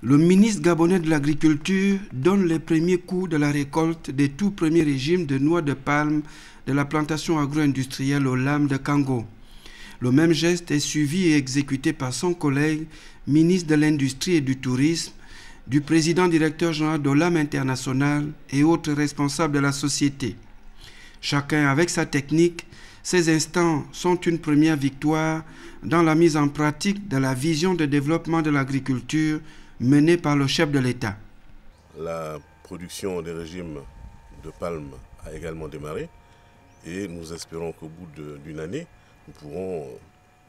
Le ministre gabonais de l'Agriculture donne les premiers coups de la récolte des tout premiers régimes de noix de palme de la plantation agro-industrielle Olam de Kango. Le même geste est suivi et exécuté par son collègue, ministre de l'Industrie et du Tourisme, du président directeur général d'Olam International et autres responsables de la société. Chacun avec sa technique, ces instants sont une première victoire dans la mise en pratique de la vision de développement de l'agriculture menée par le chef de l'État. La production des régimes de palme a également démarré et nous espérons qu'au bout d'une année, nous pourrons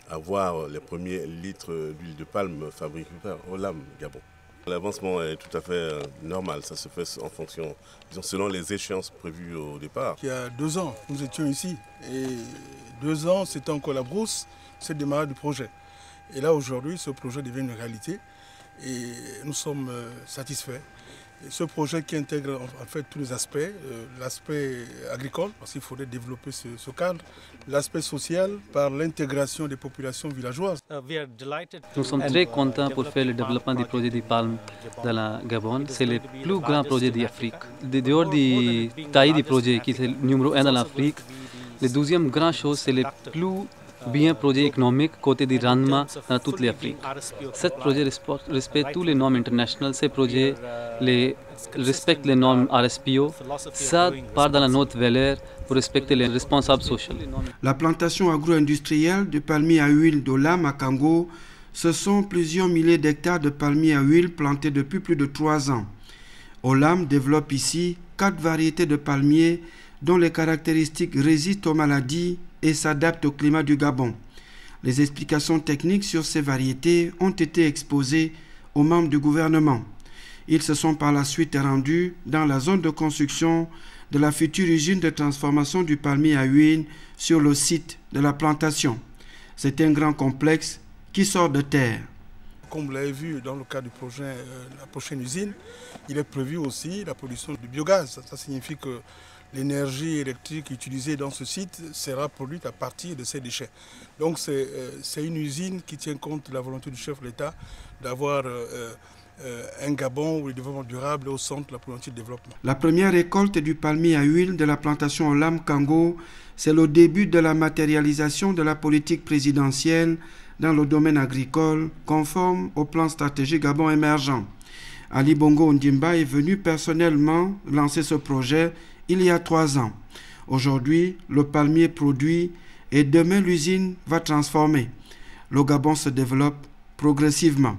avoir les premiers litres d'huile de palme fabriqués par Olam Gabon. L'avancement est tout à fait normal, ça se fait en fonction, selon les échéances prévues au départ. Il y a 2 ans, nous étions ici et 2 ans, c'était encore la brousse, c'est le démarrage du projet. Et là aujourd'hui, ce projet devient une réalité et nous sommes satisfaits. Et ce projet qui intègre en fait tous les aspects, l'aspect agricole, parce qu'il faudrait développer ce cadre, l'aspect social par l'intégration des populations villageoises. Nous sommes très contents pour faire le développement du projet de palme dans la Gabon. C'est le plus grand projet d'Afrique. Dehors du taille du projet, qui est le numéro 1 dans l'Afrique, la deuxième grande chose, c'est le plus bien projet économique côté du rendement dans toute l'Afrique. Ce projet respecte toutes les normes internationales. Ce projet respecte les normes RSPO. Ça part dans la notre valeur pour respecter les responsables sociaux. La plantation agro-industrielle de palmiers à huile d'Olam à Kango, ce sont plusieurs milliers d'hectares de palmiers à huile plantés depuis plus de 3 ans. Olam développe ici 4 variétés de palmiers dont les caractéristiques résistent aux maladies et s'adaptent au climat du Gabon. Les explications techniques sur ces variétés ont été exposées aux membres du gouvernement. Ils se sont par la suite rendus dans la zone de construction de la future usine de transformation du palmier à huile sur le site de la plantation. C'est un grand complexe qui sort de terre. Comme vous l'avez vu dans le cadre du projet, la prochaine usine, il est prévu aussi la production de biogaz. Ça signifie que l'énergie électrique utilisée dans ce site sera produite à partir de ces déchets. Donc c'est une usine qui tient compte de la volonté du chef de l'État d'avoir un Gabon où le développement durable est au centre de la politique de développement. La première récolte du palmier à huile de la plantation Olam Kango, c'est le début de la matérialisation de la politique présidentielle dans le domaine agricole, conforme au plan stratégique Gabon émergent. Ali Bongo Ondimba est venu personnellement lancer ce projet il y a 3 ans. Aujourd'hui, le palmier produit et demain l'usine va transformer. Le Gabon se développe progressivement.